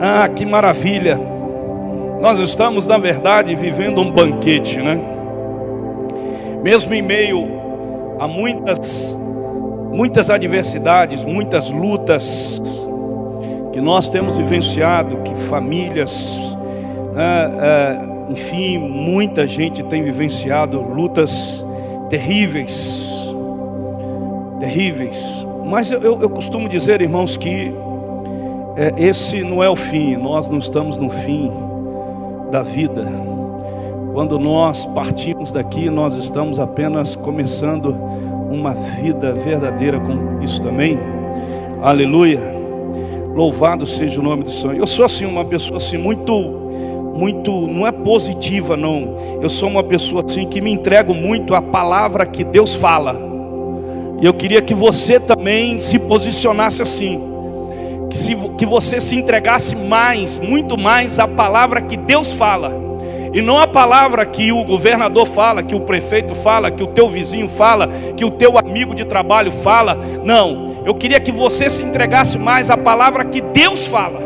Ah, que maravilha! Nós estamos, na verdade, vivendo um banquete, né? Mesmo em meio a muitas adversidades, muitas lutas que nós temos vivenciado, que famílias, enfim, muita gente tem vivenciado lutas terríveis. Mas eu costumo dizer, irmãos, que esse não é o fim. Nós não estamos no fim da vida. Quando nós partimos daqui, nós estamos apenas começando uma vida verdadeira com isso também. Aleluia. Louvado seja o nome do Senhor. Eu sou assim, uma pessoa assim muito, não é positiva não. Eu sou uma pessoa assim que me entrego muito à palavra que Deus fala. E eu queria que você também se posicionasse assim, que você se entregasse muito mais à palavra que Deus fala, e não a palavra que o governador fala, que o prefeito fala, que o teu vizinho fala, que o teu amigo de trabalho fala. Não, eu queria que você se entregasse mais à palavra que Deus fala.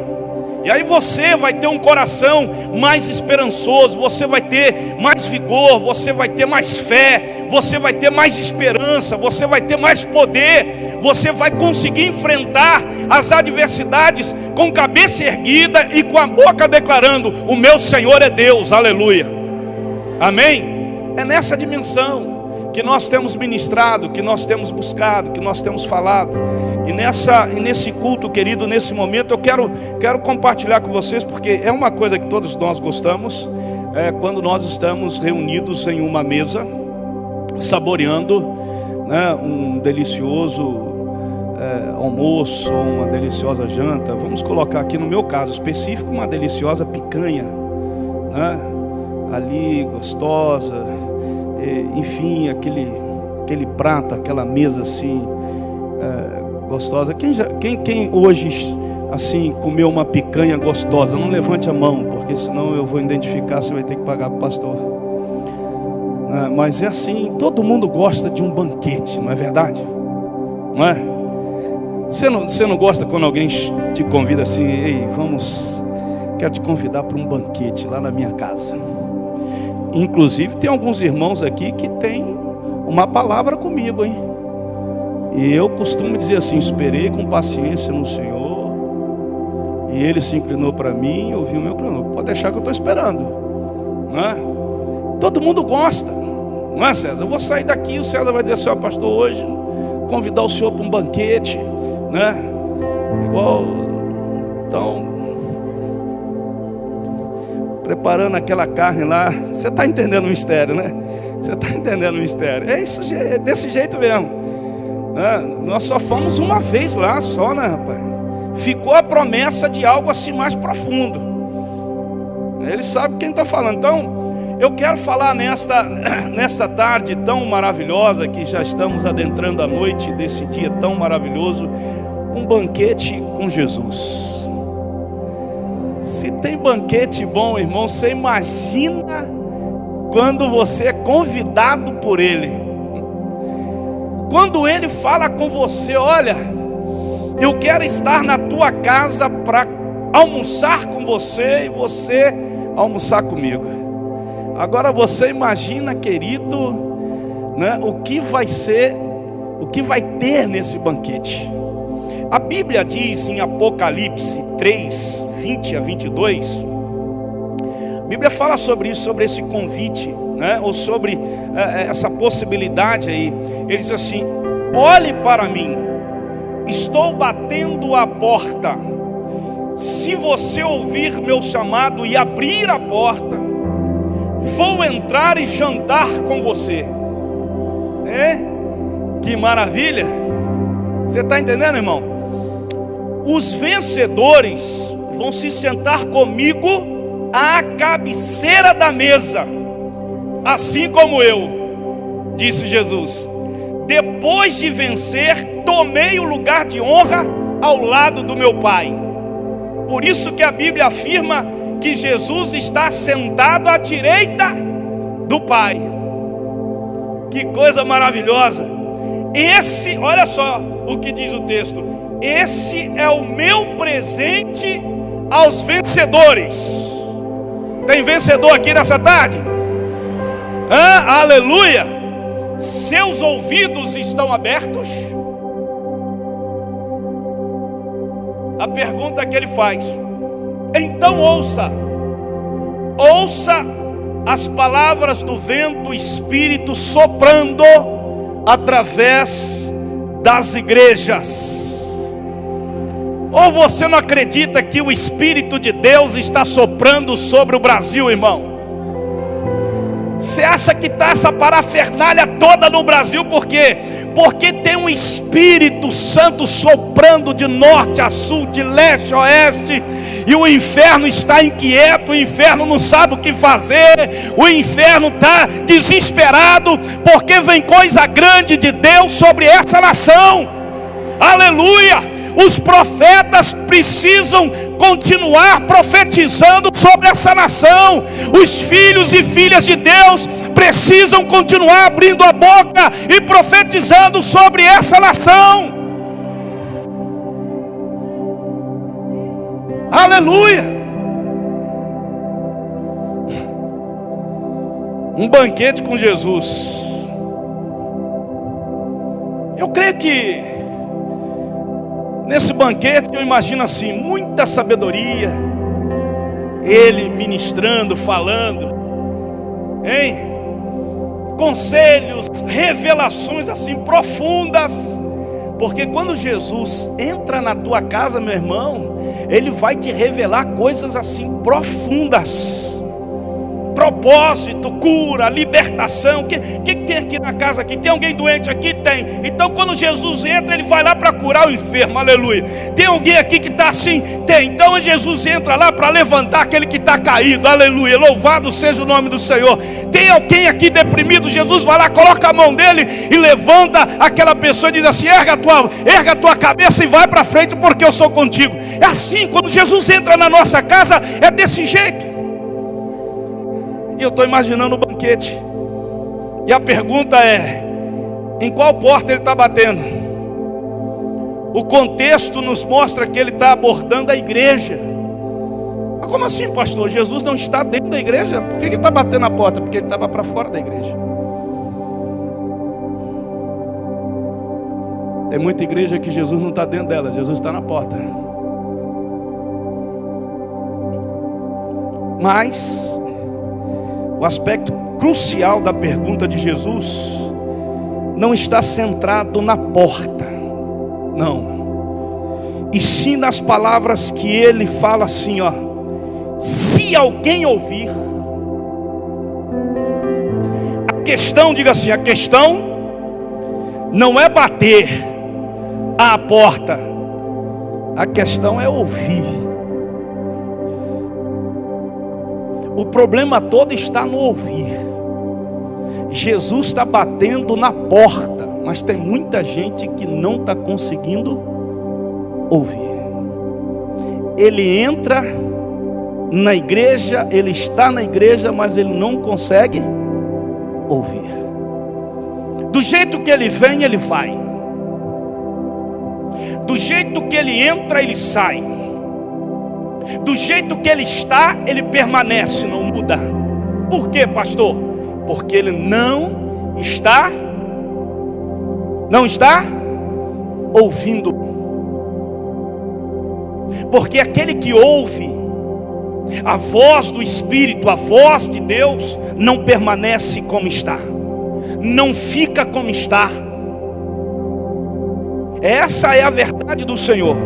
E aí você vai ter um coração mais esperançoso, você vai ter mais vigor, você vai ter mais fé, você vai ter mais esperança, você vai ter mais poder, você vai conseguir enfrentar as adversidades com cabeça erguida e com a boca declarando: o meu Senhor é Deus, aleluia, amém? É nessa dimensão que nós temos ministrado, que nós temos buscado, que nós temos falado. E nesse culto, querido, nesse momento eu quero compartilhar com vocês, porque é uma coisa que todos nós gostamos, quando nós estamos reunidos em uma mesa, saboreando, né, um delicioso almoço, uma deliciosa janta. Vamos colocar aqui no meu caso específico uma deliciosa picanha, né, ali gostosa, enfim, aquele prato, aquela mesa assim, gostosa. Quem hoje assim comeu uma picanha gostosa? Não levante a mão, porque senão eu vou identificar, você vai ter que pagar para o pastor. Mas é assim, todo mundo gosta de um banquete, não é verdade? Não é? Você não gosta quando alguém te convida assim: ei, quero te convidar para um banquete lá na minha casa. Inclusive tem alguns irmãos aqui que tem uma palavra comigo, hein? E eu costumo dizer assim: esperei com paciência no Senhor, e Ele se inclinou para mim e ouviu o meu clamor. Pode deixar que eu estou esperando, não é? Todo mundo gosta, não é, César? Eu vou sair daqui, o César vai dizer assim: ó, pastor, hoje convidar o senhor para um banquete, né? Igual, então, preparando aquela carne lá. Você está entendendo o mistério, né? Você está entendendo o mistério? É desse jeito mesmo, né? Nós só fomos uma vez lá só, né, rapaz? Ficou a promessa de algo assim mais profundo. Ele sabe quem está falando. Então eu quero falar nesta tarde tão maravilhosa, que já estamos adentrando a noite desse dia tão maravilhoso, um banquete com Jesus. Se tem banquete bom, irmão, você imagina quando você é convidado por Ele. Quando Ele fala com você: olha, eu quero estar na tua casa para almoçar com você e você almoçar comigo. Agora você imagina, querido, né, o que vai ter nesse banquete. A Bíblia diz em Apocalipse 3, 20 a 22, a Bíblia fala sobre isso, sobre esse convite, né, ou sobre essa possibilidade aí. Ele diz assim: olhe para mim, estou batendo a porta. Se você ouvir meu chamado e abrir a porta, vou entrar e jantar com você. Que maravilha! Você está entendendo, irmão? Os vencedores vão se sentar comigo à cabeceira da mesa, assim como eu, disse Jesus. Depois de vencer, tomei o lugar de honra ao lado do meu Pai. Por isso que a Bíblia afirma que Jesus está sentado à direita do Pai. Que coisa maravilhosa! Olha só o que diz o texto: esse é o meu presente aos vencedores. Tem vencedor aqui nessa tarde? Aleluia! Seus ouvidos estão abertos? A pergunta que ele faz: então ouça as palavras do vento, Espírito soprando através das igrejas. Ou você não acredita que o Espírito de Deus está soprando sobre o Brasil, irmão? Você acha que está essa parafernália toda no Brasil por quê? Porque tem um Espírito Santo soprando de norte a sul, de leste a oeste, e o inferno está inquieto, o inferno não sabe o que fazer, o inferno está desesperado, porque vem coisa grande de Deus sobre essa nação. Aleluia! Os profetas precisam continuar profetizando sobre essa nação. Os filhos e filhas de Deus precisam continuar abrindo a boca e profetizando sobre essa nação. Aleluia! Um banquete com Jesus. Eu creio que nesse banquete eu imagino assim, muita sabedoria, ele ministrando, falando, hein? Conselhos, revelações assim profundas, porque quando Jesus entra na tua casa, meu irmão, ele vai te revelar coisas assim profundas. Propósito, cura, libertação. O que tem aqui na casa? Aqui tem alguém doente? Aqui tem. Então quando Jesus entra, ele vai lá para curar o enfermo, aleluia. Tem alguém aqui que está assim? Tem. Então Jesus entra lá para levantar aquele que está caído, aleluia. Louvado seja o nome do Senhor. Tem alguém aqui deprimido? Jesus vai lá, coloca a mão dele e levanta aquela pessoa e diz assim: erga a tua cabeça e vai para frente, porque eu sou contigo. É assim, quando Jesus entra na nossa casa, é desse jeito. E eu estou imaginando o banquete. E a pergunta é: em qual porta ele está batendo? O contexto nos mostra que ele está abordando a igreja. Mas como assim, pastor? Jesus não está dentro da igreja? Por que ele está batendo na porta? Porque ele estava para fora da igreja. Tem muita igreja que Jesus não está dentro dela, Jesus está na porta. Mas o aspecto crucial da pergunta de Jesus não está centrado na porta, não, e sim nas palavras que ele fala assim, ó: se alguém ouvir. A questão, diga assim, a questão não é bater à porta, a questão é ouvir. O problema todo está no ouvir. Jesus está batendo na porta, mas tem muita gente que não está conseguindo ouvir. Ele entra na igreja, ele está na igreja, mas ele não consegue ouvir. Do jeito que ele vem, ele vai. Do jeito que ele entra, ele sai. Do jeito que ele está, ele permanece, não muda. Por quê, pastor? Porque ele não está ouvindo. Porque aquele que ouve a voz do Espírito, a voz de Deus, não permanece como está, não fica como está. Essa é a verdade do Senhor.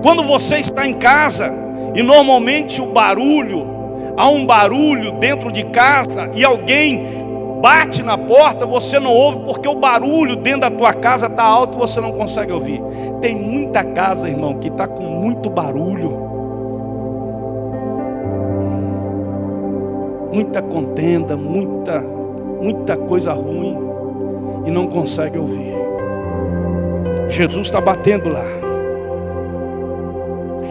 Quando você está em casa e normalmente há um barulho dentro de casa e alguém bate na porta, você não ouve porque o barulho dentro da tua casa está alto e você não consegue ouvir. Tem muita casa, irmão, que está com muito barulho, muita contenda, muita coisa ruim, e não consegue ouvir. Jesus está batendo lá.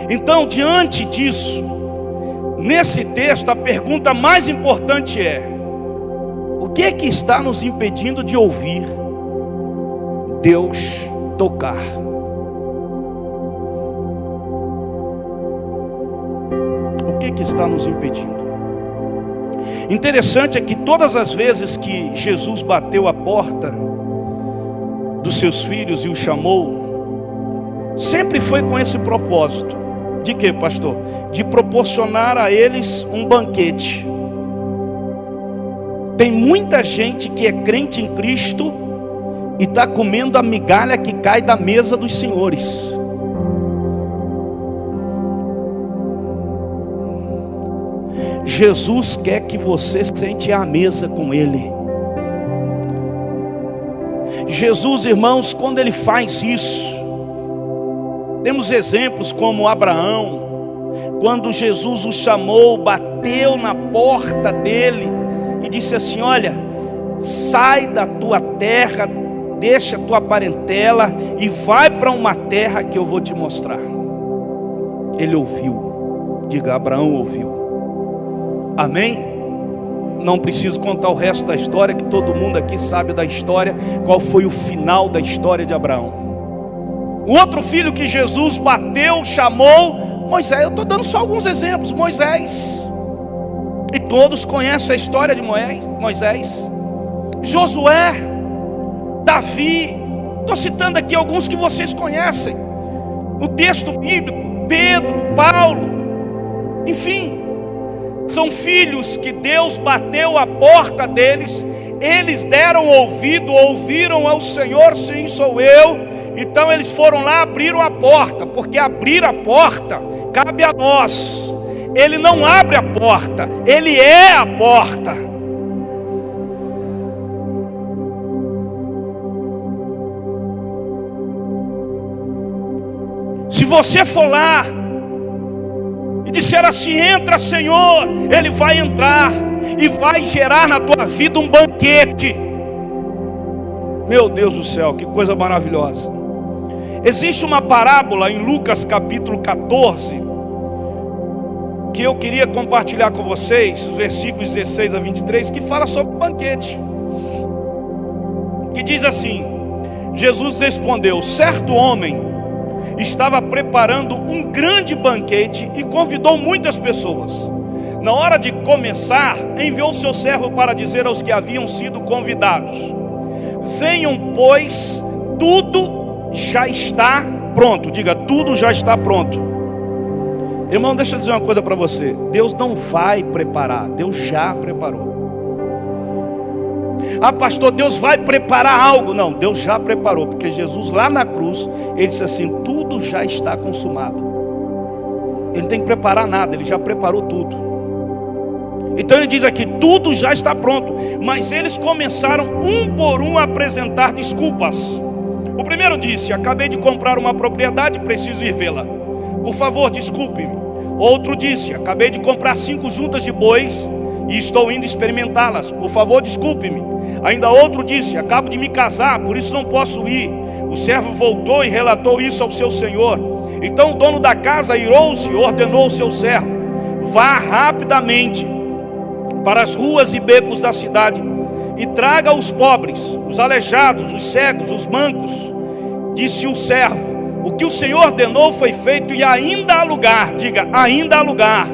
Então, diante disso, nesse texto, a pergunta mais importante é: o que é que está nos impedindo de ouvir Deus tocar? que está nos impedindo? Interessante é que todas as vezes que Jesus bateu a porta dos seus filhos e os chamou, sempre foi com esse propósito. De quê, pastor? De proporcionar a eles um banquete. Tem muita gente que é crente em Cristo e está comendo a migalha que cai da mesa dos senhores. Jesus quer que você sente à mesa com Ele. Jesus, irmãos, quando Ele faz isso, temos exemplos como Abraão, quando Jesus o chamou, bateu na porta dele e disse assim: olha, sai da tua terra, deixa a tua parentela e vai para uma terra que eu vou te mostrar. Ele ouviu. Diga, Abraão ouviu. Amém? Não preciso contar o resto da história, que todo mundo aqui sabe da história. Qual foi o final da história de Abraão? O outro filho que Jesus bateu, chamou, Moisés. Eu estou dando só alguns exemplos. Moisés, e todos conhecem a história de Moisés. Josué, Davi. Estou citando aqui alguns que vocês conhecem. O texto bíblico, Pedro, Paulo, enfim, são filhos que Deus bateu a porta deles, eles deram ouvido, ouviram ao Senhor, sim, sou eu. Então eles foram lá, abriram a porta, porque abrir a porta cabe a nós. Ele não abre a porta, Ele é a porta. Se você for lá e disser assim: entra, Senhor, Ele vai entrar e vai gerar na tua vida um banquete. Meu Deus do céu, que coisa maravilhosa. Existe uma parábola em Lucas capítulo 14 que eu queria compartilhar com vocês, os versículos 16 a 23, que fala sobre o banquete. Que diz assim: Jesus respondeu: certo homem estava preparando um grande banquete e convidou muitas pessoas. Na hora de começar, enviou seu servo para dizer aos que haviam sido convidados: venham, pois tudo já está pronto. Diga, tudo já está pronto. Irmão, deixa eu dizer uma coisa para você. Deus não vai preparar, Deus já preparou. Ah, pastor, Deus vai preparar algo. Não, Deus já preparou, porque Jesus lá na cruz, Ele disse assim: tudo já está consumado. Ele não tem que preparar nada, Ele já preparou tudo. Então Ele diz aqui: tudo já está pronto. Mas eles começaram um por um a apresentar desculpas. O primeiro disse: acabei de comprar uma propriedade, preciso ir vê-la, por favor desculpe-me. Outro disse: acabei de comprar 5 juntas de bois e estou indo experimentá-las, por favor desculpe-me. Ainda outro disse: acabo de me casar, por isso não posso ir. O servo voltou e relatou isso ao seu senhor. Então o dono da casa irou-se e ordenou ao seu servo: vá rapidamente para as ruas e becos da cidade e traga os pobres, os aleijados, os cegos, os mancos. Disse o servo: o que o Senhor ordenou foi feito e ainda há lugar. Diga, ainda há lugar.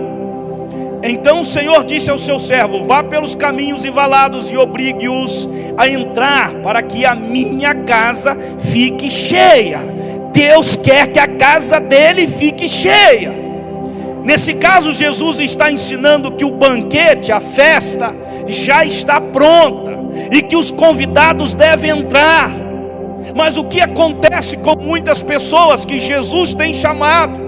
Então o Senhor disse ao seu servo: vá pelos caminhos envalados e obrigue-os a entrar, para que a minha casa fique cheia. Deus quer que a casa dele fique cheia. Nesse caso, Jesus está ensinando que o banquete, a festa, já está pronta e que os convidados devem entrar. Mas o que acontece com muitas pessoas que Jesus tem chamado?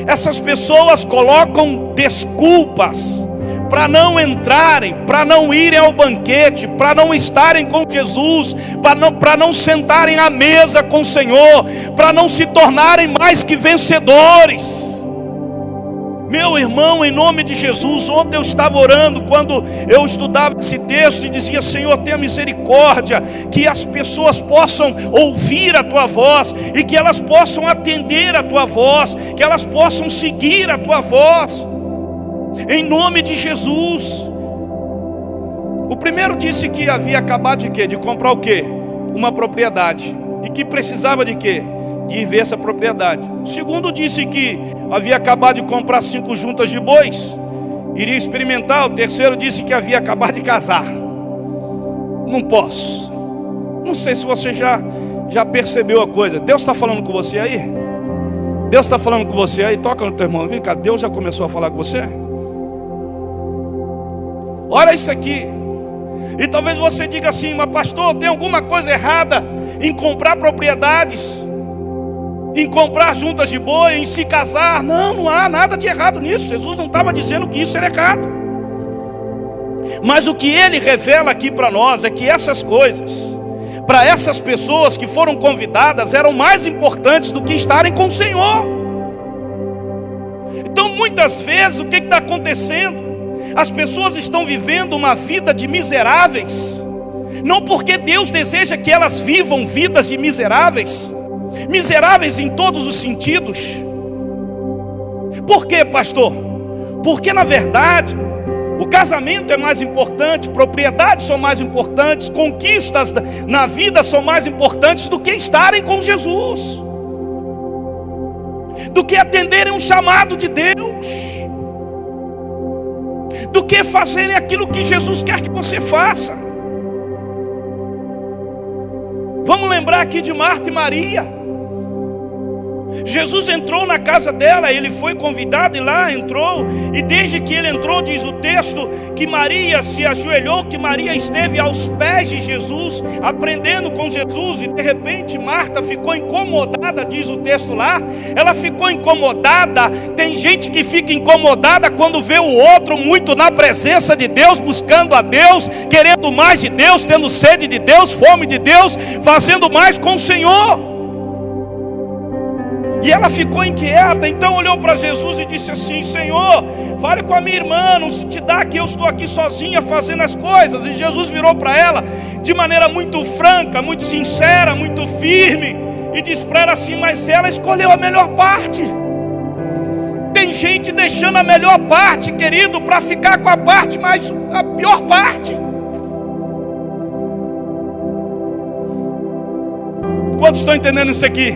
Essas pessoas colocam desculpas para não entrarem, para não irem ao banquete, para não estarem com Jesus, para não sentarem à mesa com o Senhor, para não se tornarem mais que vencedores. Meu irmão, em nome de Jesus, ontem eu estava orando, quando eu estudava esse texto, e dizia: Senhor, tenha misericórdia, que as pessoas possam ouvir a Tua voz, e que elas possam atender a Tua voz, que elas possam seguir a Tua voz, em nome de Jesus. O primeiro disse que havia acabado de quê? De comprar o quê? Uma propriedade, e que precisava de quê? de ir ver essa propriedade. O segundo disse que havia acabado de comprar 5 juntas de bois, iria experimentar. O terceiro disse que havia acabado de casar. Não posso. Não sei se você já percebeu a coisa. Deus está falando com você aí? Deus está falando com você aí? Toca no teu irmão. Vem cá, Deus já começou a falar com você? Olha isso aqui. E talvez você diga assim: mas pastor, tem alguma coisa errada em comprar propriedades, em comprar juntas de boi, em se casar? Não, não há nada de errado nisso. Jesus não estava dizendo que isso era errado. Mas o que ele revela aqui para nós é que essas coisas, para essas pessoas que foram convidadas, eram mais importantes do que estarem com o Senhor. Então muitas vezes o que está acontecendo? As pessoas estão vivendo uma vida de miseráveis, não porque Deus deseja que elas vivam vidas de miseráveis, miseráveis em todos os sentidos. Por quê, pastor? Porque na verdade o casamento é mais importante, propriedades são mais importantes, conquistas na vida são mais importantes do que estarem com Jesus, do que atenderem um chamado de Deus, do que fazerem aquilo que Jesus quer que você faça. Vamos lembrar aqui de Marta e Maria. Jesus entrou na casa dela, ele foi convidado e lá entrou. E desde que ele entrou, diz o texto, que Maria se ajoelhou, que Maria esteve aos pés de Jesus, aprendendo com Jesus. E de repente Marta ficou incomodada, diz o texto lá. Ela ficou incomodada. Tem gente que fica incomodada quando vê o outro muito na presença de Deus, buscando a Deus, querendo mais de Deus, tendo sede de Deus, fome de Deus, fazendo mais com o Senhor. E ela ficou inquieta, então olhou para Jesus e disse assim: Senhor, fale com a minha irmã, não se te dá que eu estou aqui sozinha fazendo as coisas. E Jesus virou para ela de maneira muito franca, muito sincera, muito firme, e disse para ela assim: mas ela escolheu a melhor parte. Tem gente deixando a melhor parte, querido, para ficar com a parte, mas a pior parte. Quantos estão entendendo isso aqui?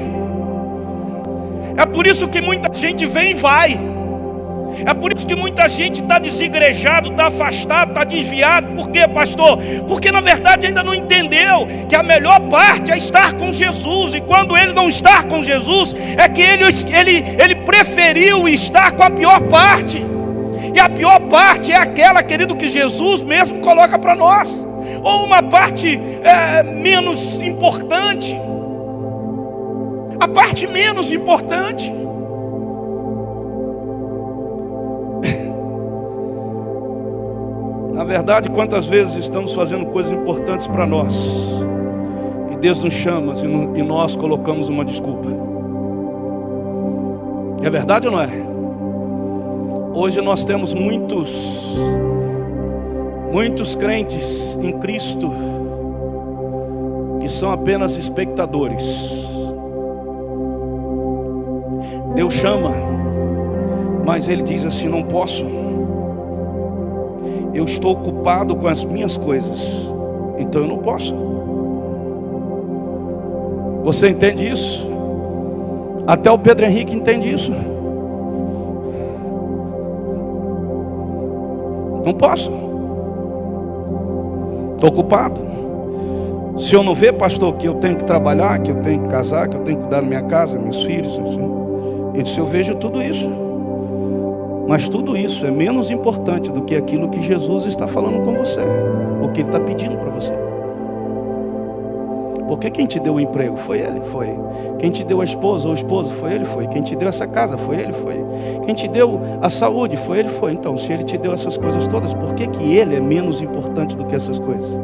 É por isso que muita gente vem e vai. É por isso que muita gente está desigrejado, está afastado, está desviado. Por quê, pastor? Porque na verdade ainda não entendeu que a melhor parte é estar com Jesus. E quando ele não está com Jesus, é que ele preferiu estar com a pior parte. E a pior parte é aquela, querido, que Jesus mesmo coloca para nós. Ou uma parte menos importante. A parte menos importante. Na verdade, quantas vezes estamos fazendo coisas importantes para nós e Deus nos chama e nós colocamos uma desculpa. É verdade ou não é? Hoje nós temos muitos crentes em Cristo que são apenas espectadores. Deus chama, mas ele diz assim: não posso, eu estou ocupado com as minhas coisas, então eu não posso. Você entende isso? Até o Pedro Henrique entende isso. Não posso, estou ocupado. Se eu não ver, pastor, que eu tenho que trabalhar, que eu tenho que casar, que eu tenho que cuidar da minha casa, meus filhos, assim. Ele disse: eu vejo tudo isso, mas tudo isso é menos importante do que aquilo que Jesus está falando com você, o que Ele está pedindo para você. Porque quem te deu o emprego foi Ele, foi. Quem te deu a esposa ou o esposo foi Ele, foi. Quem te deu essa casa foi Ele, foi. Quem te deu a saúde foi Ele, foi. Então, se Ele te deu essas coisas todas, por que Ele é menos importante do que essas coisas?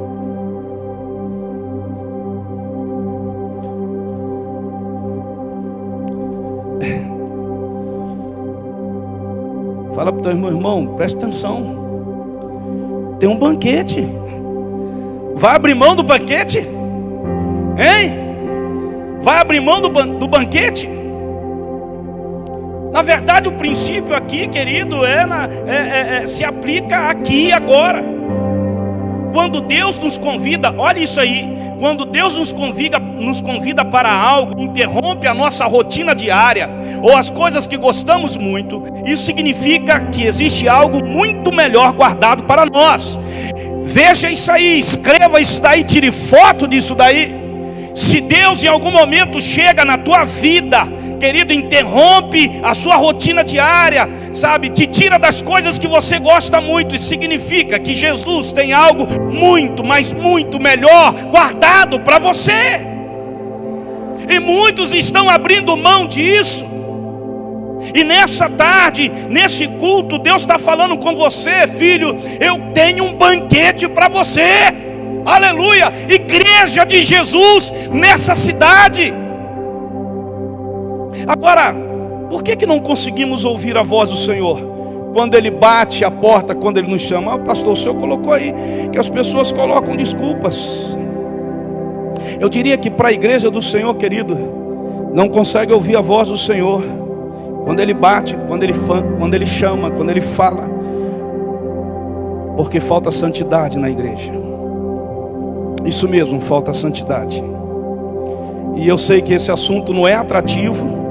Fala para o teu irmão, presta atenção. Tem um banquete. Vai abrir mão do banquete? Hein? Vai abrir mão do banquete? Na verdade, o princípio aqui, querido, se aplica aqui e agora. Quando Deus nos convida, olha isso aí. quando Deus nos convida para algo, interrompe a nossa rotina diária, ou as coisas que gostamos muito, isso significa que existe algo muito melhor guardado para nós. Veja isso aí, escreva isso daí, tire foto disso daí. Se Deus em algum momento chega na tua vida, querido, interrompe a sua rotina diária, sabe, te tira das coisas que você gosta muito, isso significa que Jesus tem algo muito, mas muito melhor guardado para você. E muitos estão abrindo mão disso. E nessa tarde, nesse culto, Deus está falando com você: filho, eu tenho um banquete para você. Aleluia, igreja de Jesus nessa cidade. Agora, por que não conseguimos ouvir a voz do Senhor? Quando Ele bate a porta, quando Ele nos chama. Pastor, o Senhor colocou aí que as pessoas colocam desculpas. Eu diria que para a igreja do Senhor, querido, não consegue ouvir a voz do Senhor quando Ele bate, quando Ele chama, quando Ele fala, porque falta santidade na igreja. Isso mesmo, falta santidade. E eu sei que esse assunto não é atrativo,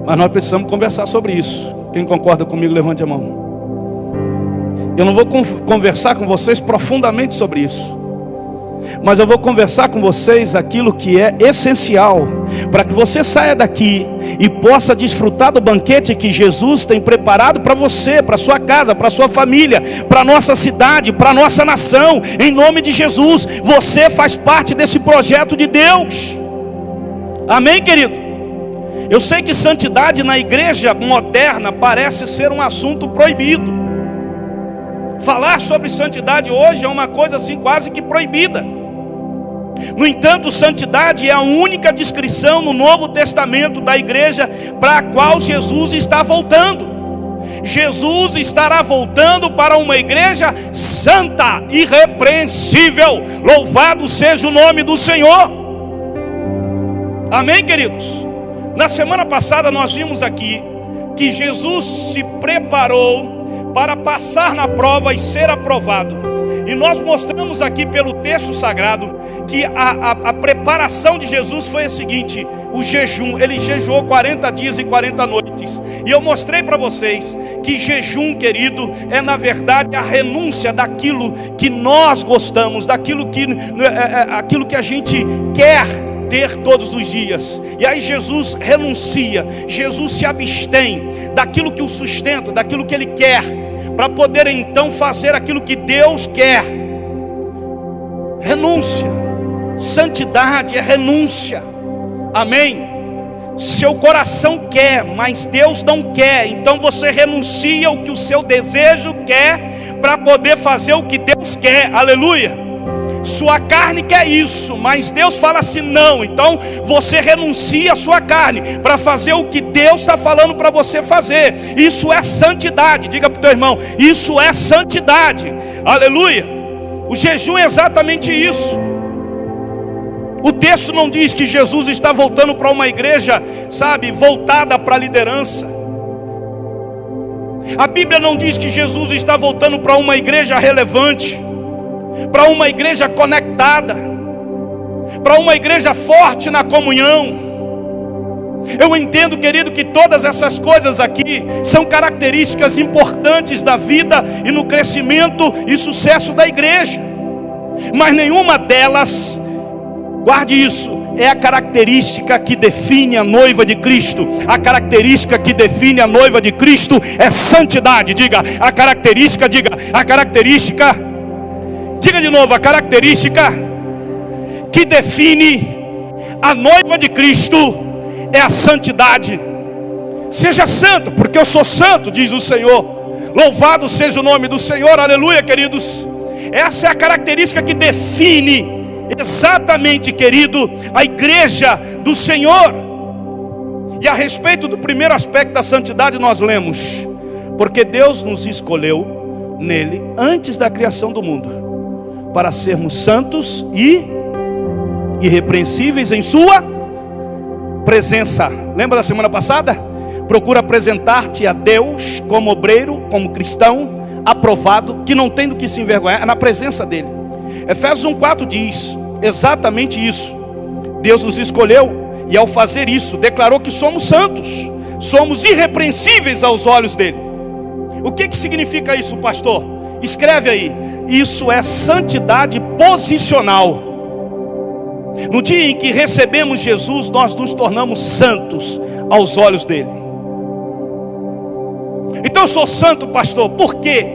mas nós precisamos conversar sobre isso. Quem concorda comigo, levante a mão. Eu não vou conversar com vocês profundamente sobre isso, mas eu vou conversar com vocês aquilo que é essencial para que você saia daqui e possa desfrutar do banquete que Jesus tem preparado para você, para sua casa, para sua família, para nossa cidade, para nossa nação. Em nome de Jesus, você faz parte desse projeto de Deus. Amém, querido? Eu sei que santidade na igreja moderna parece ser um assunto proibido. Falar sobre santidade hoje é uma coisa assim quase que proibida. No entanto, santidade é a única descrição no Novo Testamento da igreja para a qual Jesus está voltando. Jesus estará voltando para uma igreja santa, irrepreensível. Louvado seja o nome do Senhor. Amém, queridos? Na semana passada nós vimos aqui que Jesus se preparou para passar na prova e ser aprovado. E nós mostramos aqui pelo texto sagrado que a preparação de Jesus foi a seguinte: o jejum. Ele jejuou 40 dias e 40 noites. E eu mostrei para vocês que jejum, querido, é na verdade a renúncia daquilo que nós gostamos, daquilo aquilo que a gente quer ter todos os dias. E aí Jesus renuncia, Jesus se abstém daquilo que o sustenta, daquilo que Ele quer, para poder então fazer aquilo que Deus quer. Renúncia. Santidade é renúncia. Amém? Seu coração quer, mas Deus não quer. Então você renuncia o que o seu desejo quer para poder fazer o que Deus quer. Aleluia. Sua carne quer isso, mas Deus fala assim: não. Então você renuncia a sua carne para fazer o que Deus está falando para você fazer. Isso é santidade. Diga para o teu irmão: isso é santidade. Aleluia. O jejum é exatamente isso. O texto não diz que Jesus está voltando para uma igreja, sabe, voltada para a liderança. A Bíblia não diz que Jesus está voltando para uma igreja relevante, para uma igreja conectada, para uma igreja forte na comunhão. Eu entendo, querido, que todas essas coisas aqui são características importantes da vida e no crescimento e sucesso da igreja, mas nenhuma delas, guarde isso, é a característica que define a noiva de Cristo. A característica que define a noiva de Cristo é santidade. Diga a característica, diga a característica. Diga de novo: a característica que define a noiva de Cristo é a santidade. Seja santo, porque eu sou santo, diz o Senhor. Louvado seja o nome do Senhor, aleluia, queridos. Essa é a característica que define exatamente, querido, a igreja do Senhor. E a respeito do primeiro aspecto da santidade nós lemos: porque Deus nos escolheu nele antes da criação do mundo, para sermos santos e irrepreensíveis em sua presença. Lembra da semana passada? Procura apresentar-te a Deus como obreiro, como cristão, aprovado, que não tem do que se envergonhar, na presença dele. Efésios 1,4 diz exatamente isso. Deus nos escolheu e ao fazer isso, declarou que somos santos, somos irrepreensíveis aos olhos dele. O que significa isso, pastor? Escreve aí. Isso é santidade posicional. No dia em que recebemos Jesus, nós nos tornamos santos aos olhos dele. Então eu sou santo, pastor, por quê?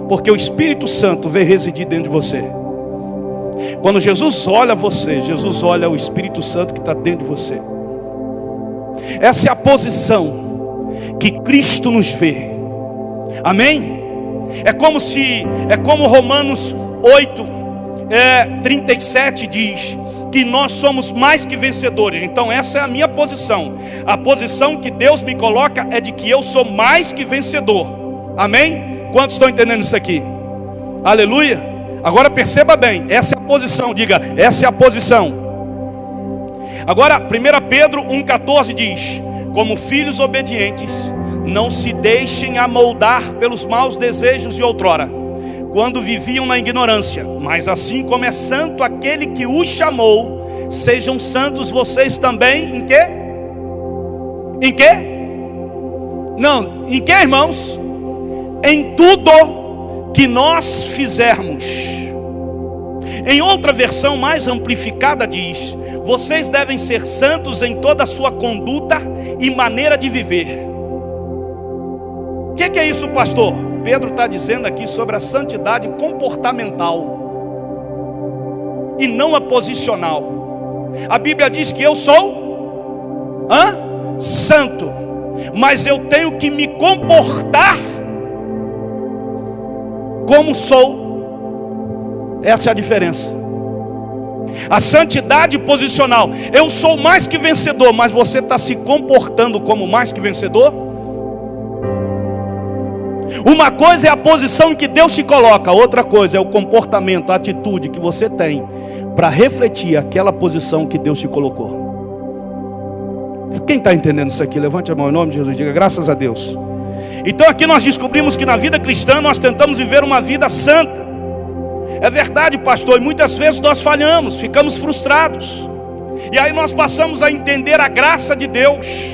Porque o Espírito Santo veio residir dentro de você. Quando Jesus olha você, Jesus olha o Espírito Santo que está dentro de você. Essa é a posição que Cristo nos vê. Amém? É como Romanos 8:37 diz que nós somos mais que vencedores. Então essa é a minha posição. A posição que Deus me coloca é de que eu sou mais que vencedor. Amém? Quantos estão entendendo isso aqui? Aleluia. Agora perceba bem, essa é a posição. Diga, essa é a posição. Agora 1 Pedro 1,14 diz: como filhos obedientes, não se deixem amoldar pelos maus desejos de outrora, quando viviam na ignorância. Mas assim como é santo aquele que os chamou, sejam santos vocês também. Em quê? Em quê? Não, em quê, irmãos? Em tudo que nós fizermos. Em outra versão mais amplificada diz: vocês devem ser santos em toda a sua conduta e maneira de viver. O que é isso, pastor? Pedro está dizendo aqui sobre a santidade comportamental e não a posicional. A Bíblia diz que eu sou santo, mas eu tenho que me comportar como sou. Essa é a diferença. A santidade posicional, eu sou mais que vencedor, mas você está se comportando como mais que vencedor? Uma coisa é a posição em que Deus te coloca, outra coisa é o comportamento, a atitude que você tem para refletir aquela posição que Deus te colocou. Quem está entendendo isso aqui? Levante a mão em nome de Jesus, diga graças a Deus. Então aqui nós descobrimos que na vida cristã nós tentamos viver uma vida santa. É verdade, pastor, e muitas vezes nós falhamos, ficamos frustrados. E aí nós passamos a entender a graça de Deus.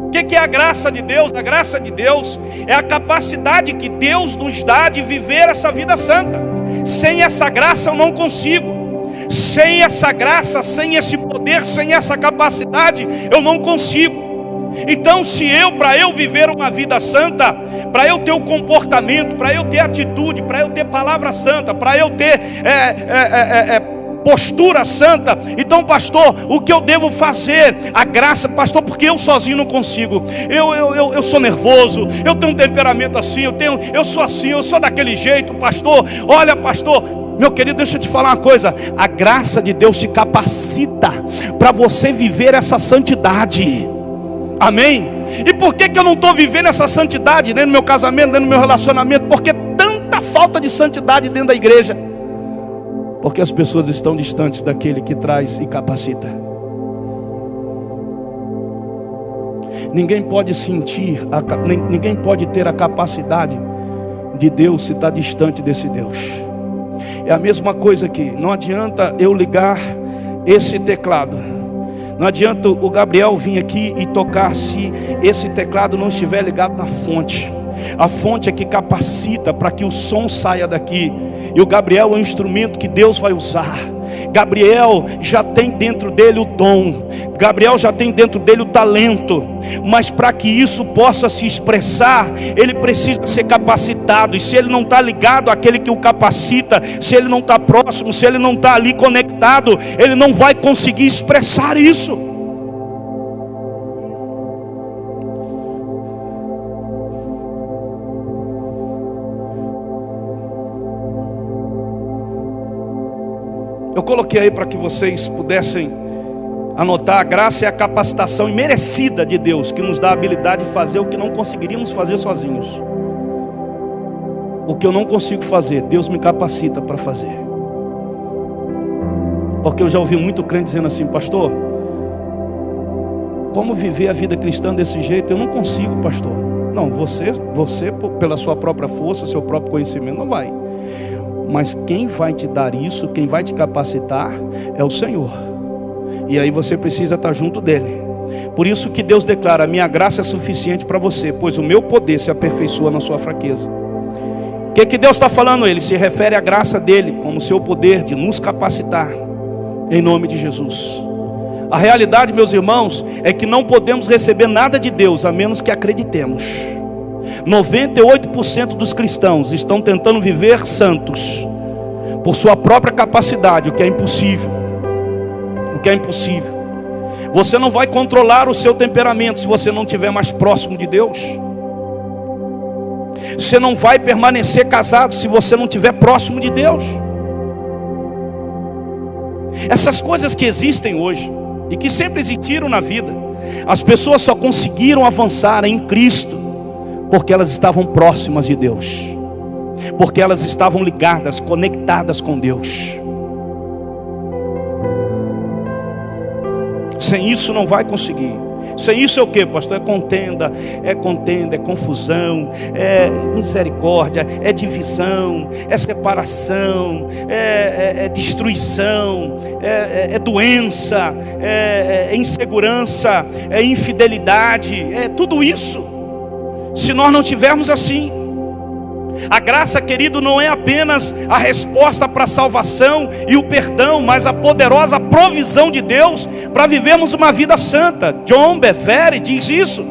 O que é a graça de Deus? A graça de Deus é a capacidade que Deus nos dá de viver essa vida santa. Sem essa graça eu não consigo. Sem essa graça, sem esse poder, sem essa capacidade, eu não consigo. Então para eu viver uma vida santa, para eu ter o comportamento, para eu ter atitude, para eu ter palavra santa, para eu ter postura santa, então pastor, o que eu devo fazer? A graça, pastor, porque eu sozinho não consigo. Eu sou nervoso, eu tenho um temperamento assim, eu sou assim, eu sou daquele jeito, pastor. Olha, pastor, meu querido, deixa eu te falar uma coisa. A graça de Deus te capacita para você viver essa santidade. Amém? E por que eu não estou vivendo essa santidade nem no meu casamento, nem no meu relacionamento? Porque tanta falta de santidade dentro da igreja. Porque as pessoas estão distantes daquele que traz e capacita. Ninguém pode sentir, ninguém pode ter a capacidade de Deus se está distante desse Deus. É a mesma coisa aqui. Não adianta eu ligar esse teclado, não adianta o Gabriel vir aqui e tocar se esse teclado não estiver ligado na fonte. A fonte é que capacita para que o som saia daqui. E o Gabriel é um instrumento que Deus vai usar. Gabriel já tem dentro dele o dom, Gabriel já tem dentro dele o talento. Mas para que isso possa se expressar, ele precisa ser capacitado. E se ele não está ligado àquele que o capacita, se ele não está próximo, se ele não está ali conectado, ele não vai conseguir expressar isso. Eu coloquei aí para que vocês pudessem anotar. A graça é a capacitação imerecida de Deus, que nos dá a habilidade de fazer o que não conseguiríamos fazer sozinhos. O que eu não consigo fazer, Deus me capacita para fazer. Porque eu já ouvi muito crente dizendo assim: pastor, como viver a vida cristã desse jeito? Eu não consigo, pastor. Não, você pela sua própria força, seu próprio conhecimento, não vai. Mas quem vai te dar isso, quem vai te capacitar é o Senhor. E aí você precisa estar junto dele. Por isso que Deus declara: minha graça é suficiente para você, pois o meu poder se aperfeiçoa na sua fraqueza. O que Deus está falando? Ele se refere à graça dele como seu poder de nos capacitar, em nome de Jesus. A realidade, meus irmãos, é que não podemos receber nada de Deus a menos que acreditemos. 98% dos cristãos estão tentando viver santos por sua própria capacidade, o que é impossível. O que é impossível. Você não vai controlar o seu temperamento se você não estiver mais próximo de Deus. Você não vai permanecer casado se você não estiver próximo de Deus. Essas coisas que existem hoje e que sempre existiram na vida, as pessoas só conseguiram avançar em Cristo porque elas estavam próximas de Deus, porque elas estavam ligadas, conectadas com Deus. Sem isso não vai conseguir. Sem isso é o que, pastor? É contenda, é confusão, é misericórdia, é divisão, é separação, é destruição, é doença, é insegurança, é infidelidade, é tudo isso. Se nós não tivermos assim, a graça, querido, não é apenas a resposta para a salvação e o perdão, mas a poderosa provisão de Deus para vivermos uma vida santa. John Bevere diz isso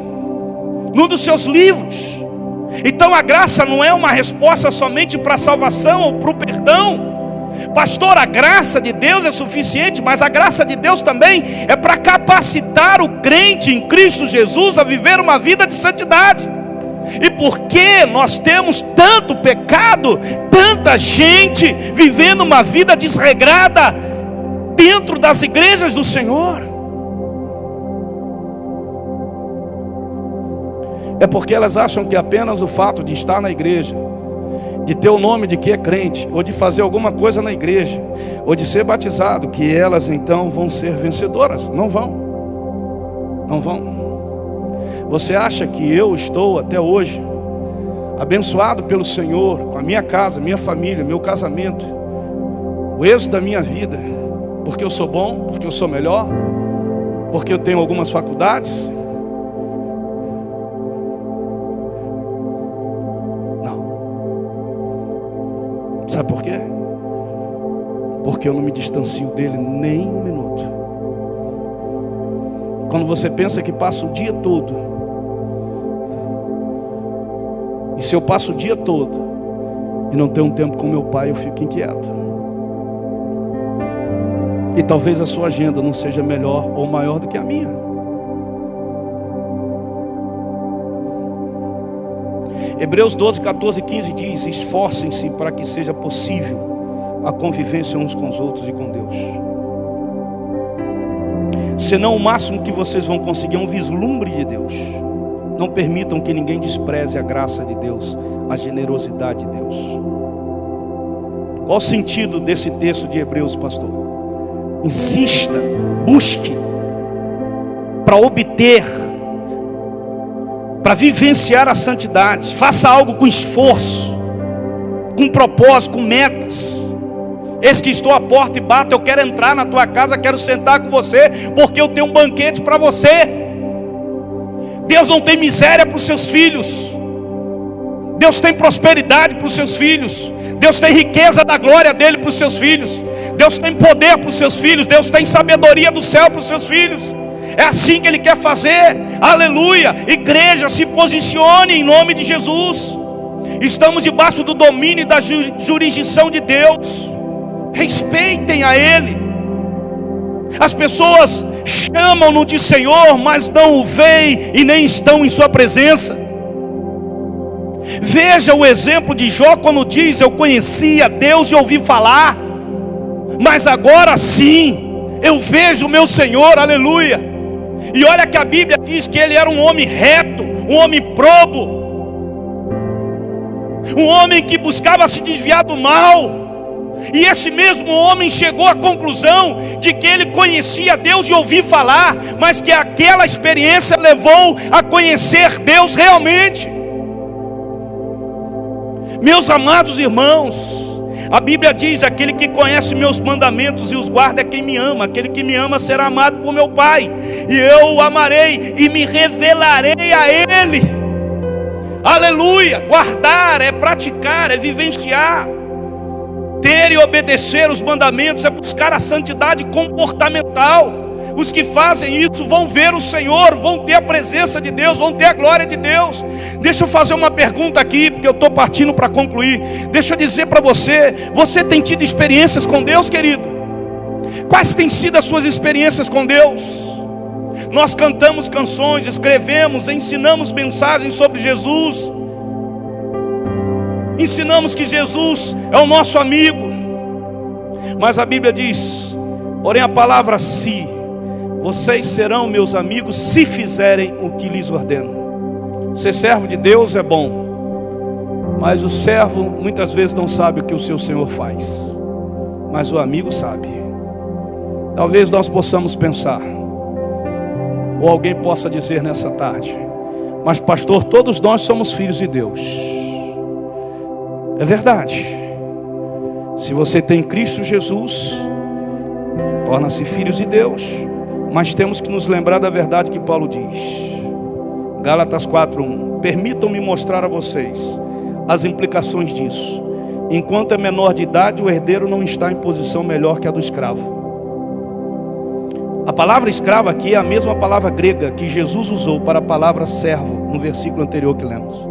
num dos seus livros. Então a graça não é uma resposta somente para a salvação ou para o perdão. Pastor, a graça de Deus é suficiente, mas a graça de Deus também é para capacitar o crente em Cristo Jesus a viver uma vida de santidade. E porque nós temos tanto pecado, tanta gente vivendo uma vida desregrada dentro das igrejas do Senhor? É porque elas acham que apenas o fato de estar na igreja, de ter o nome de que é crente, ou de fazer alguma coisa na igreja, ou de ser batizado, que elas então vão ser vencedoras. Não vão. Não vão. Você acha que eu estou até hoje abençoado pelo Senhor, com a minha casa, minha família, meu casamento, o êxito da minha vida, porque eu sou bom, porque eu sou melhor, porque eu tenho algumas faculdades? Não. Sabe por quê? Porque eu não me distancio dele nem um minuto. Quando você pensa que passa o dia todo, e se eu passo o dia todo e não tenho um tempo com meu pai, eu fico inquieto. E talvez a sua agenda não seja melhor ou maior do que a minha. Hebreus 12, 14 e 15 diz: esforcem-se para que seja possível a convivência uns com os outros e com Deus. Senão o máximo que vocês vão conseguir é um vislumbre de Deus. Não permitam que ninguém despreze a graça de Deus, a generosidade de Deus. Qual o sentido desse texto de Hebreus, pastor? Insista, busque, para obter, para vivenciar a santidade. Faça algo com esforço, com propósito, com metas. Eis que estou à porta e bato, eu quero entrar na tua casa, quero sentar com você, porque eu tenho um banquete para você. Deus não tem miséria para os seus filhos. Deus tem prosperidade para os seus filhos. Deus tem riqueza da glória dele para os seus filhos. Deus tem poder para os seus filhos. Deus tem sabedoria do céu para os seus filhos. É assim que ele quer fazer. Aleluia. Igreja, se posicione em nome de Jesus. Estamos debaixo do domínio e da jurisdição de Deus. Respeitem a ele. As pessoas chamam-no de Senhor, mas não o veem e nem estão em sua presença. Veja o exemplo de Jó quando diz: eu conhecia Deus e ouvi falar, mas agora sim eu vejo o meu Senhor. Aleluia. E olha que a Bíblia diz que ele era um homem reto, um homem probo, um homem que buscava se desviar do mal. E esse mesmo homem chegou à conclusão de que ele conhecia Deus e ouvia falar, mas que aquela experiência levou a conhecer Deus realmente. Meus amados irmãos, A Bíblia diz: aquele que conhece meus mandamentos e os guarda é quem me ama. Aquele que me ama será amado por meu Pai, e eu o amarei e me revelarei a Ele. Aleluia! Guardar é praticar, é vivenciar. Ter e obedecer os mandamentos é buscar a santidade comportamental. Os que fazem isso vão ver o Senhor, vão ter a presença de Deus, vão ter a glória de Deus. Deixa eu fazer uma pergunta aqui, porque eu estou partindo para concluir. Deixa eu dizer para você: você tem tido experiências com Deus, querido? Quais têm sido as suas experiências com Deus? Nós cantamos canções, escrevemos, ensinamos mensagens sobre Jesus. Ensinamos que Jesus é o nosso amigo. Mas a Bíblia diz, porém a palavra se, vocês serão meus amigos se fizerem o que lhes ordeno. Ser servo de Deus é bom, mas o servo muitas vezes não sabe o que o seu Senhor faz, mas o amigo sabe. Talvez nós possamos pensar, ou alguém possa dizer nessa tarde: mas pastor, todos nós somos filhos de Deus. É verdade. Se você tem Cristo Jesus, torna-se filhos de Deus. Mas temos que nos lembrar da verdade que Paulo diz, Gálatas 4:1: permitam-me mostrar a vocês as implicações disso. Enquanto é menor de idade, o herdeiro não está em posição melhor que a do escravo. A palavra escravo aqui é a mesma palavra grega que Jesus usou para a palavra servo, no versículo anterior que lemos.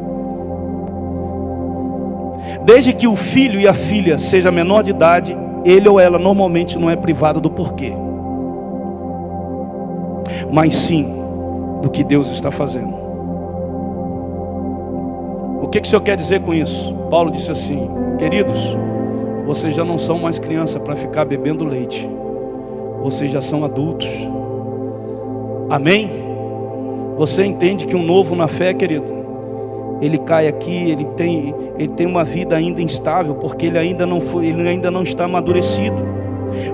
Desde que o filho e a filha seja menor de idade, ele ou ela normalmente não é privado do porquê, mas sim do que Deus está fazendo. O que o Senhor quer dizer com isso? Paulo disse assim: queridos, vocês já não são mais criança para ficar bebendo leite, vocês já são adultos. Amém? Você entende que um novo na fé, querido, ele cai aqui, ele tem uma vida ainda instável, porque ele ainda não está amadurecido.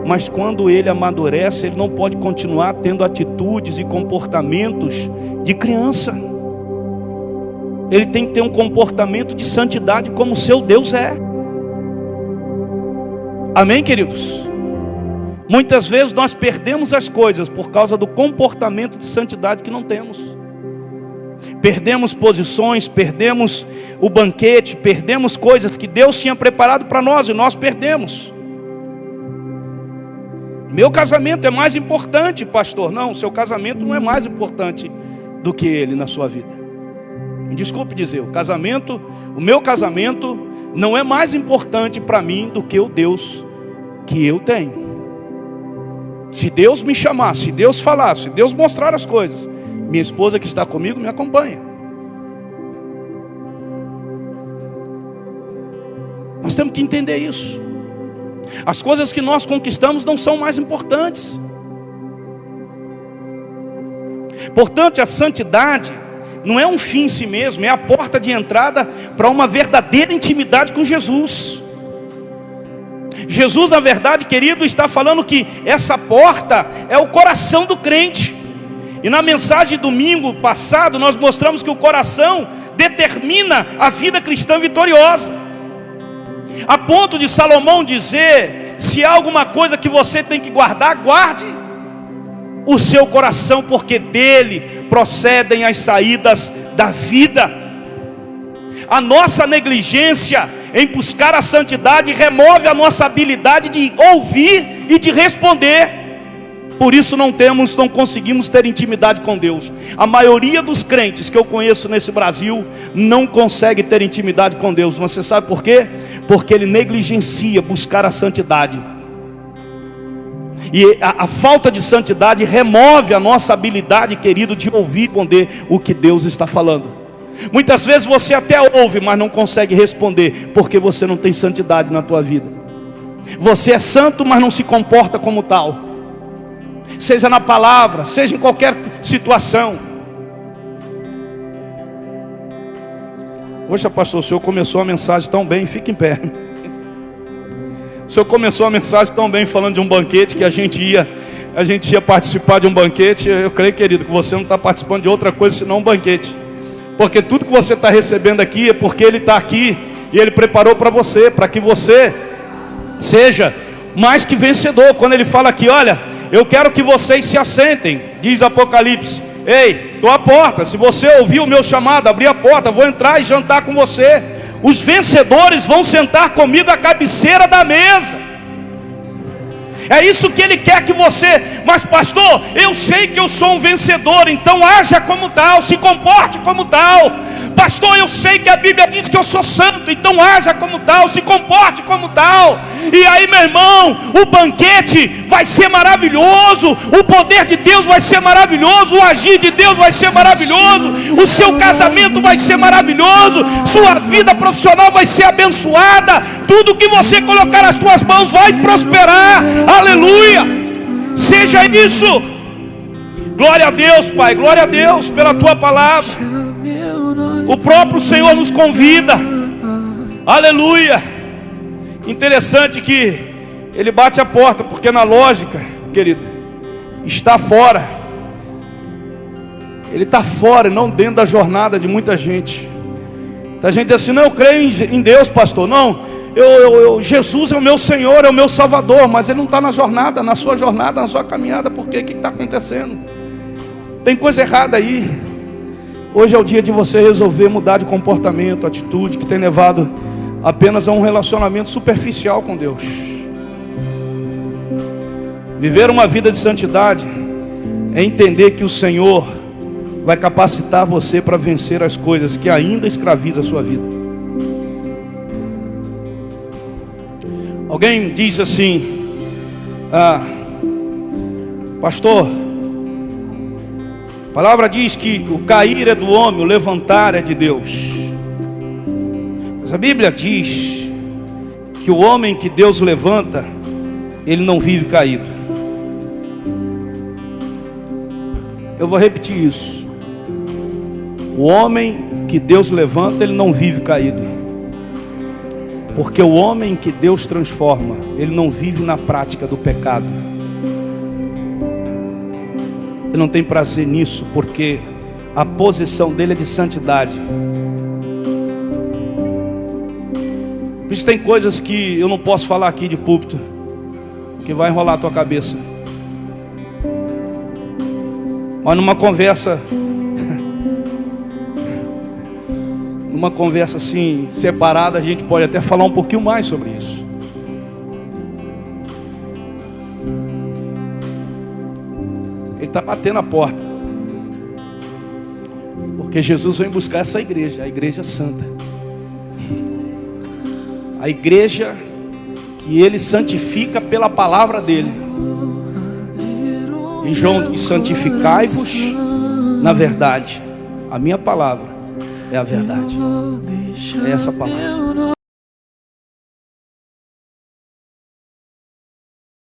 Mas quando ele amadurece, ele não pode continuar tendo atitudes e comportamentos de criança. Ele tem que ter um comportamento de santidade como o seu Deus é. Amém, queridos? Muitas vezes nós perdemos as coisas por causa do comportamento de santidade que não temos. Perdemos posições, perdemos o banquete, perdemos coisas que Deus tinha preparado para nós e nós perdemos. Meu casamento é mais importante, pastor. Não, seu casamento não é mais importante do que ele na sua vida. Me desculpe dizer, o meu casamento não é mais importante para mim do que o Deus que eu tenho. Se Deus me chamar, se Deus falar, se Deus mostrar as coisas, minha esposa que está comigo me acompanha. Nós temos que entender isso. As coisas que nós conquistamos não são mais importantes. Portanto, a santidade não é um fim em si mesmo, é a porta de entrada para uma verdadeira intimidade com Jesus. Jesus, na verdade, querido, está falando que essa porta é o coração do crente. E na mensagem de domingo passado, nós mostramos que o coração determina a vida cristã vitoriosa. A ponto de Salomão dizer: se há alguma coisa que você tem que guardar, guarde o seu coração, porque dele procedem as saídas da vida. A nossa negligência em buscar a santidade remove a nossa habilidade de ouvir e de responder. Por isso não conseguimos ter intimidade com Deus. A maioria dos crentes que eu conheço nesse Brasil não consegue ter intimidade com Deus. Você sabe por quê? Porque ele negligencia buscar a santidade. E a falta de santidade remove a nossa habilidade, querido, de ouvir e responder o que Deus está falando. Muitas vezes você até ouve, mas não consegue responder, porque você não tem santidade na tua vida. Você é santo, mas não se comporta como tal. Seja na palavra, seja em qualquer situação. Poxa, pastor, o senhor começou a mensagem tão bem, fica em pé. O senhor começou a mensagem tão bem falando de um banquete, que a gente ia participar de um banquete. Eu creio, querido, que você não está participando de outra coisa senão um banquete. Porque tudo que você está recebendo aqui é porque Ele está aqui e Ele preparou para você, para que você Seja mais que vencedor. Quando ele fala aqui, olha, eu quero que vocês se assentem, diz Apocalipse. Ei, estou à porta, se você ouvir o meu chamado, abrir a porta, vou entrar e jantar com você. Os vencedores vão sentar comigo à cabeceira da mesa. É isso que ele quer que você... Mas pastor, eu sei que eu sou um vencedor, então haja como tal, se comporte como tal. Pastor, eu sei que a Bíblia diz que eu sou santo, então haja como tal, se comporte como tal. E aí, meu irmão, o banquete vai ser maravilhoso, o poder de Deus vai ser maravilhoso, o agir de Deus vai ser maravilhoso, o seu casamento vai ser maravilhoso, sua vida profissional vai ser abençoada, tudo que você colocar nas suas mãos vai prosperar. Aleluia, seja isso. Glória a Deus, Pai, glória a Deus pela Tua palavra. O próprio Senhor nos convida. Aleluia. Interessante que Ele bate a porta, porque na lógica, querido, está fora. Ele está fora e não dentro da jornada de muita gente. Muita gente diz assim, não, eu creio em Deus, pastor. Não, Jesus é o meu Senhor, é o meu Salvador. Mas Ele não está na jornada, na sua jornada, na sua caminhada. Por quê? O que está acontecendo? Tem coisa errada aí. Hoje é o dia de você resolver mudar de comportamento, atitude que tem levado apenas a um relacionamento superficial com Deus. Viver uma vida de santidade é entender que o Senhor vai capacitar você para vencer as coisas que ainda escravizam a sua vida. Alguém diz assim, pastor, a palavra diz que o cair é do homem, o levantar é de Deus. Mas a Bíblia diz que o homem que Deus levanta, ele não vive caído. Eu vou repetir isso. O homem que Deus levanta, ele não vive caído. Porque o homem que Deus transforma, ele não vive na prática do pecado. Ele não tem prazer nisso, porque a posição dele é de santidade. Por isso tem coisas que eu não posso falar aqui de púlpito, que vai enrolar a tua cabeça. Mas numa conversa assim, separada, a gente pode até falar um pouquinho mais sobre isso. Ele está batendo a porta, porque Jesus vem buscar essa igreja, a igreja santa, a igreja que Ele santifica pela palavra dEle. Em João diz, santificai-vos na verdade. A minha palavra é a verdade, é essa palavra.